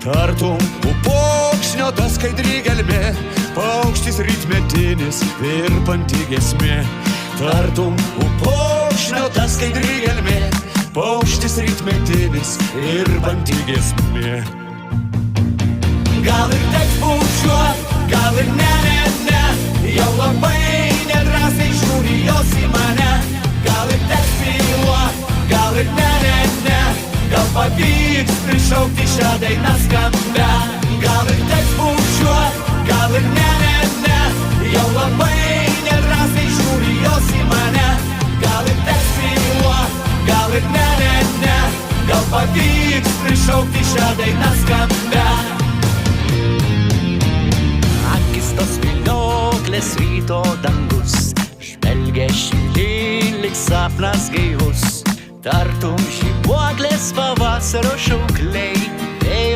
Tartum upokšnio ta skaidri gelmė, paukštis rytmetinis virpanti giesmė. Tartum upokšnio ta skaidri gelmė, paukštis rytmetinis virpanti giesmė. Gal ir teks bučiuot, gal ir ne, jau labai nedrąsiai žiūri jos į mane. Gal ir teks myluot, gal ir ne, gal pavyks prišaukti šią dainą skambę. Gal ir teks bučiuot, gal ir ne, jau labai nedrąsiai žiūri jos į mane. Gal ir teks myluot, gal ir ne, gal pavyks prišaukti šią dainą skambę. Akis tos vilioklės ryto dangus, žvelgia šilti lyg sapnas gaivus. Tartum žibuoklės pavasario šauks,